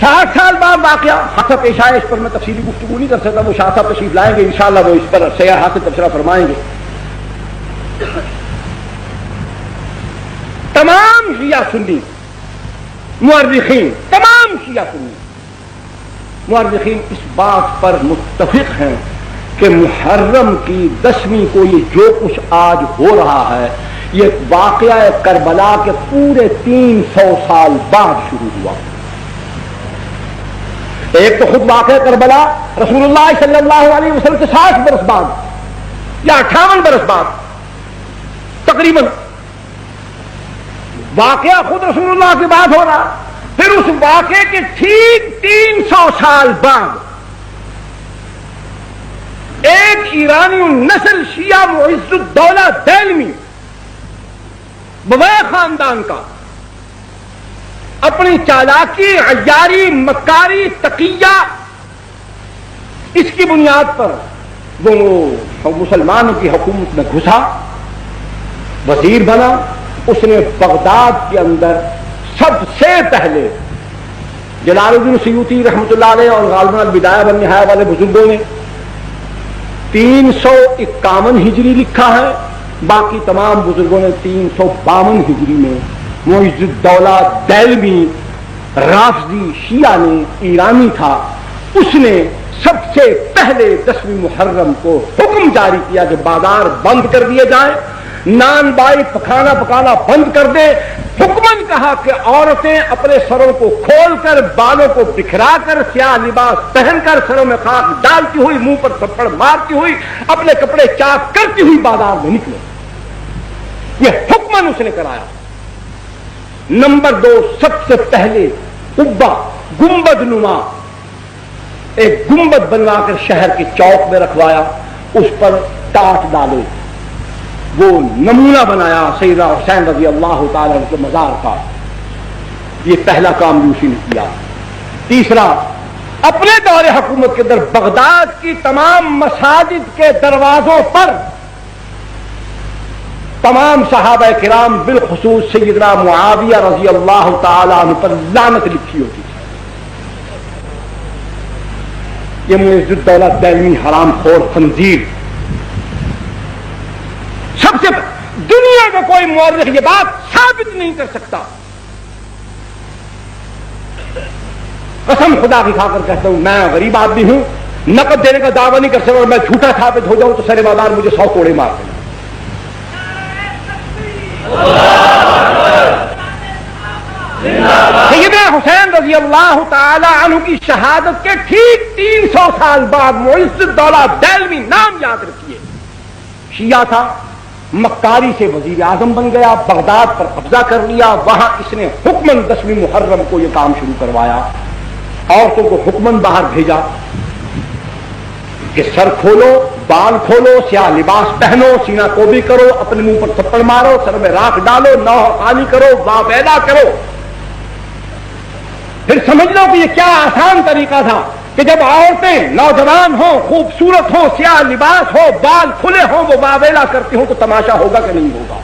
60 سال بعد واقعہ حاصل پیش آئے، اس پر میں تفصیلی گفتگو نہیں کر سکتا، وہ شاہ صاحب تشریف لائیں گے انشاءاللہ، وہ اس پر سیاح حاصل تبصرہ فرمائیں گے. تمام شیعہ سنی مورخین، تمام شیعہ سنی مورخین اس بات پر متفق ہیں کہ محرم کی 10ویں کو یہ جو کچھ آج ہو رہا ہے یہ واقعہ کربلا کے پورے 300 سال بعد شروع ہوا. ایک تو خود واقعہ کربلا رسول اللہ صلی اللہ علیہ وسلم سے 60 برس بعد یا 58 برس بعد تقریباً واقعہ خود رسول اللہ کے بعد ہو رہا. پھر اس واقعے کے ٹھیک 300 سال بعد ایک ایرانی نسل شیعہ معز الدولہ دہلوی بویہ خاندان کا اپنی چالاکی، عیاری، مکاری، تقیہ، اس کی بنیاد پر وہ مسلمانوں کی حکومت میں گھسا، وزیر بنا. اس نے بغداد کے اندر سب سے پہلے جلال الدین سیوطی رحمۃ اللہ علیہ اور غالباً البدایہ والنہایہ والے بزرگوں نے 351 ہجری لکھا ہے، باقی تمام بزرگوں نے 352 ہجری میں. معز الدولہ دہلوی رافضی شیعہ نے، ایرانی تھا، اس نے سب سے پہلے 10ویں محرم کو حکم جاری کیا کہ بازار بند کر دیے جائیں، نان بائی پکانا بند کر دے. حکمن کہا کہ عورتیں اپنے سروں کو کھول کر، بالوں کو بکھرا کر، سیاہ لباس پہن کر، سروں میں خاک ڈالتی ہوئی، منہ پر تھپڑ مارتی ہوئی، اپنے کپڑے چاک کرتی ہوئی بازار میں نکلے. یہ حکمن اس نے کرایا. نمبر 2، سب سے پہلے قبہ گنبد نما ایک گنبد بنوا کر شہر کے چوک میں رکھوایا، اس پر ٹاٹ ڈالے، وہ نمونہ بنایا سیدنا حسین رضی اللہ تعالی عنہ کے مزار کا. یہ پہلا کام بھی اسی نے کیا. تیسرا، اپنے دور حکومت کے اندر بغداد کی تمام مساجد کے دروازوں پر تمام صحابہ کرام بالخصوص سیدنا معاویہ رضی اللہ تعالی عنہ پر لعنت لکھی ہوتی تھی. یہ معز الدولہ دہلوی حرام خور خنزیر، سب سے دنیا کا کوئی مورخ یہ بات ثابت نہیں کر سکتا. قسم خدا کی کھا کر کہتا ہوں، میں غریب آدمی ہوں، نقد دینے کا دعویٰ نہیں کر سکتا، اور میں جھوٹا ثابت ہو جاؤں تو سر بازار مجھے 100 کوڑے مار دیں. سیدنا حسین رضی اللہ تعالی عنہ کی شہادت کے ٹھیک 300 سال بعد معز الدولہ دہلوی، نام یاد رکھیے، شیعہ تھا، مکاری سے وزیر اعظم بن گیا، بغداد پر قبضہ کر لیا. وہاں اس نے حکمن 10ویں محرم کو یہ کام شروع کروایا. عورتوں کو حکمن باہر بھیجا کہ سر کھولو، بال کھولو، سیاہ لباس پہنو، سینہ کوبی کرو، اپنے منہ پر تھپڑ مارو، سر میں راکھ ڈالو، نوح خالی کرو، واہ ویلا کرو. پھر سمجھ لو کہ یہ کیا آسان طریقہ تھا کہ جب عورتیں نوجوان ہوں، خوبصورت ہوں، سیاہ لباس ہو، بال کھلے ہوں، وہ واہ ویلا کرتی ہوں تو تماشا ہوگا کہ نہیں ہوگا؟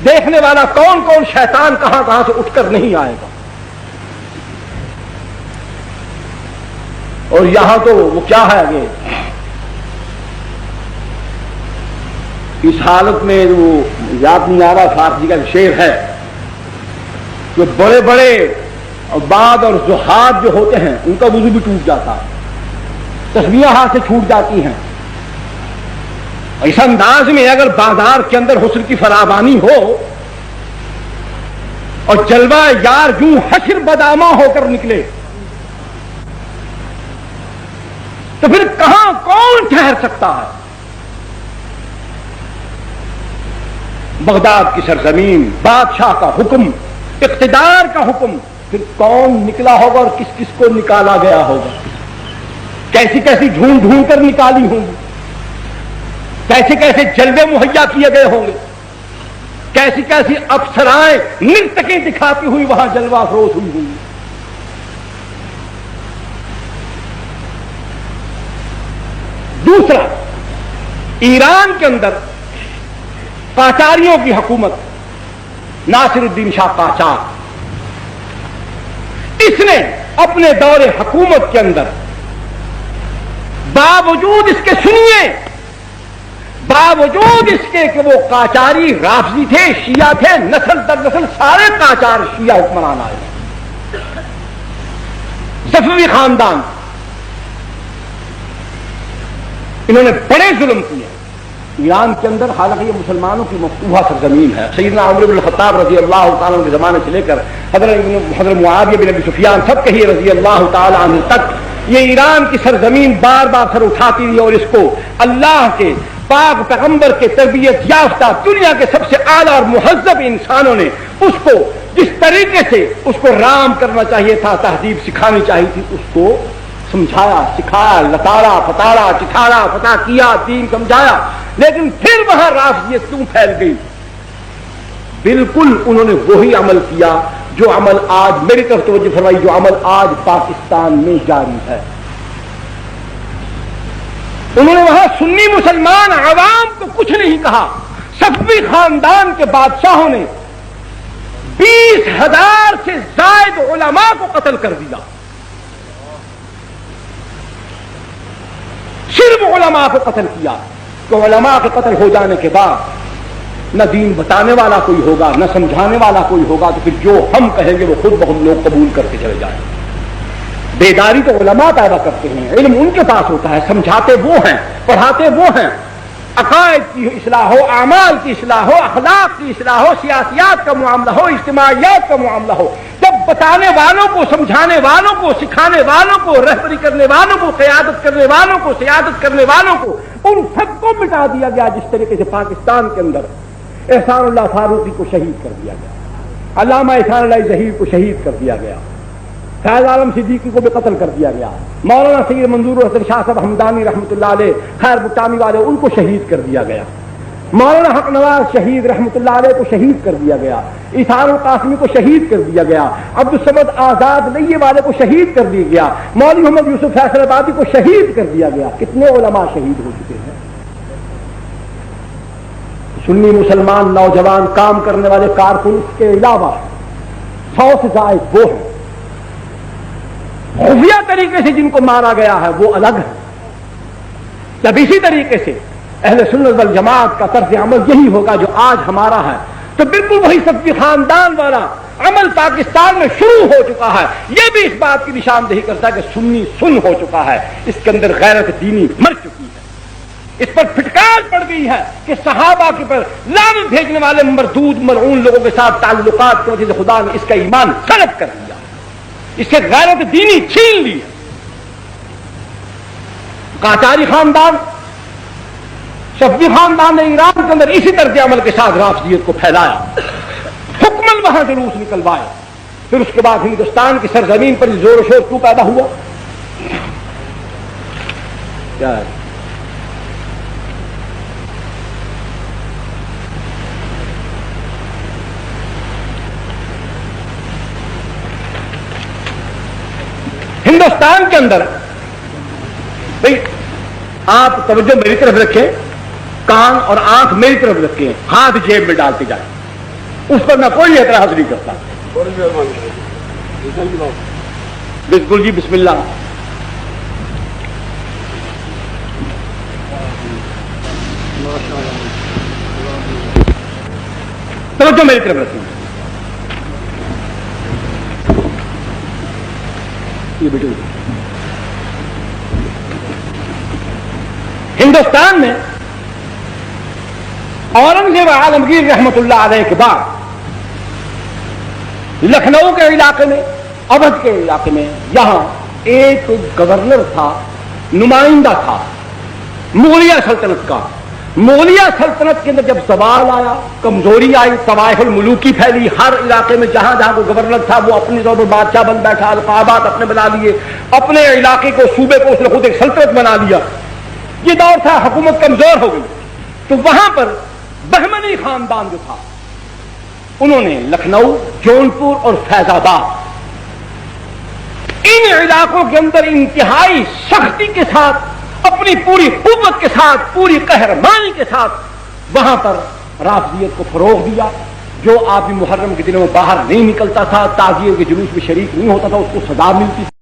دیکھنے والا کون کون شیطان کہاں کہاں سے اٹھ کر نہیں آئے گا. اور یہاں تو وہ کیا ہے آگے اس حالت میں وہ یاد نہیں آ رہا، فارسی کا شعر ہے جو بڑے بڑے عباد اور زہاد جو ہوتے ہیں ان کا وضو بھی ٹوٹ جاتا ہے، تسبیحیں ہاتھ سے چھوٹ جاتی ہیں. اس انداز میں اگر بازار کے اندر حسن کی فراوانی ہو اور جلوہ یار یوں حشر بدامہ ہو کر نکلے تو پھر کہاں کون ٹھہر سکتا ہے؟ بغداد کی سرزمین، بادشاہ کا حکم، اقتدار کا حکم، پھر کون نکلا ہوگا اور کس کس کو نکالا گیا ہوگا؟ کیسی کیسی ڈھونڈ ڈھونڈ کر نکالی ہوں گی، کیسے کیسے جلوے مہیا کیے گئے ہوں گے، کیسی کیسی افسرائیں نرتقیں دکھاتی ہوئی وہاں جلوہ افروز ہوئی ہوں گی. دوسرا، ایران کے اندر قاچاریوں کی حکومت، ناصر الدین شاہ قاچار، اس نے اپنے دور حکومت کے اندر باوجود اس کے سنیے، باوجود اس کے کہ وہ قاجاری رافضی تھے، شیعہ تھے، نسل در نسل سارے قاجار شیعہ حکمران آئے، صفوی خاندان، انہوں نے بڑے ظلم کیے ایران کے اندر۔ حالانکہ یہ مسلمانوں کی مفتوحہ سرزمین ہے، سیدنا عمر بن الخطاب رضی اللہ تعالیٰ عنہ کے زمانے سے لے کر حضرت معاویہ بن ابی سفیان سب کہیے رضی اللہ تعالیٰ عنہ تک یہ ایران کی سرزمین بار بار سر اٹھاتی رہی، اور اس کو اللہ کے پاک پیغمبر کے تربیت یافتہ دنیا کے سب سے اعلیٰ اور مہذب انسانوں نے اس کو جس طریقے سے اس کو رام کرنا چاہیے تھا، تہذیب سکھانی چاہیے تھی، اس کو سمجھایا، سکھایا، لتاڑا پتاڑا چٹھاڑا پتا کیا، دین سمجھایا، لیکن پھر وہاں رافضیت کیوں پھیل گئی؟ بالکل انہوں نے وہی عمل کیا جو عمل آج، میری طرف توجہ فرمائی، جو عمل آج پاکستان میں جاری ہے۔ انہوں نے وہاں سنی مسلمان عوام کو کچھ نہیں کہا، صفوی خاندان کے بادشاہوں نے 20,000 سے زائد علماء کو قتل کر دیا، صرف علماء کو قتل کیا۔ تو علماء کے قتل ہو جانے کے بعد نہ دین بتانے والا کوئی ہوگا، نہ سمجھانے والا کوئی ہوگا، تو پھر جو ہم کہیں گے وہ خود بخود لوگ قبول کرتے چلے جائیں۔ بیداری تو علماء پیدا کرتے ہیں، علم ان کے پاس ہوتا ہے، سمجھاتے وہ ہیں، پڑھاتے وہ ہیں، عقائد کی اصلاح ہو، اعمال کی اصلاح ہو، اخلاق کی اصلاح ہو، سیاسیات کا معاملہ ہو، اجتماعیات کا معاملہ ہو، جب بتانے والوں کو، سمجھانے والوں کو، سکھانے والوں کو، رہبری کرنے والوں کو، قیادت کرنے والوں کو، سیادت کرنے والوں کو، ان سب کو مٹا دیا گیا، جس طریقے سے پاکستان کے اندر احسان اللہ فاروقی کو شہید کر دیا گیا، علامہ احسان اللہ ظہیر کو شہید کر دیا گیا، فیض عالم صدیقی کو بھی قتل کر دیا گیا، مولانا سید منظور الحسن شاہ صاحب ہمدانی رحمۃ اللہ علیہ، خیر بٹانی والے، ان کو شہید کر دیا گیا، مولانا حق نواز شہید رحمۃ اللہ علیہ کو شہید کر دیا گیا، اظہار القاسمی کو شہید کر دیا گیا، عبدالصمد آزاد لئیے والے کو شہید کر دیا گیا، مولوی محمد یوسف فیصل آبادی کو شہید کر دیا گیا۔ کتنے علماء شہید ہو چکے ہیں؟ سنی مسلمان نوجوان کام کرنے والے کارکن کے علاوہ 100 سے زائد وہ ہیں، خفیہ طریقے سے جن کو مارا گیا ہے وہ الگ ہے۔ جب اسی طریقے سے اہل سنت والجماعت کا طرز عمل یہی ہوگا جو آج ہمارا ہے، تو بالکل وہی صفوی خاندان والا عمل پاکستان میں شروع ہو چکا ہے۔ یہ بھی اس بات کی نشاندہی کرتا ہے کہ سنی سن ہو چکا ہے، اس کے اندر غیرت دینی مر چکی ہے، اس پر پھٹکار پڑ گئی ہے کہ صحابہ کے پر لعنت بھیجنے والے مردود ملعون لوگوں کے ساتھ تعلقات کی وجہ سے خدا نے اس کا ایمان سلب کر دیا، اس سے غیرت دینی چھین لی ہے۔ قاجاری خاندان، صفوی خاندان نے ایران کے اندر اسی طرز عمل کے ساتھ رافضیت کو پھیلایا، حکمن وہاں جلوس نکلوائے، پھر اس کے بعد ہندوستان کی سرزمین پر زور و شور کیوں پیدا ہوا؟ کیا ہے؟ ہندوستان کے اندر بھائی آپ توجہ میری طرف رکھیں، کان اور آنکھ میری طرف رکھیں، ہاتھ جیب میں ڈالتے جائیں، اس پر میں کوئی اعتراض نہیں کرتا۔ بالکل جی، بسم اللہ۔ توجہ میری طرف رکھیں، یہ بیٹے ہندوستان میں اورنگزیب عالمگیر رحمت اللہ علیہ کے بعد لکھنؤ کے علاقے میں، اودھ کے علاقے میں، یہاں ایک گورنر تھا، نمائندہ تھا مغلیہ سلطنت کا۔ مغلیہ سلطنت کے اندر جب زوال آیا، کمزوری آئی، طوائف الملوکی پھیلی، ہر علاقے میں جہاں جہاں کوئی گورنر تھا وہ اپنے طور پر بادشاہ بن بیٹھا، القابات اپنے بنا لیے، اپنے علاقے کو، صوبے کو اس نے خود ایک سلطنت بنا لیا۔ یہ دور تھا، حکومت کمزور ہو گئی، تو وہاں پر بہمنی خاندان جو تھا انہوں نے لکھنؤ، جونپور اور فیض آباد، ان علاقوں کے اندر انتہائی سختی کے ساتھ، اپنی پوری قوت کے ساتھ، پوری قہرمانی کے ساتھ وہاں پر رافضیت کو فروغ دیا، جو آدمی محرم کے دنوں میں باہر نہیں نکلتا تھا، تعزیے کے جلوس میں شریک نہیں ہوتا تھا، اس کو سزا ملتی تھی۔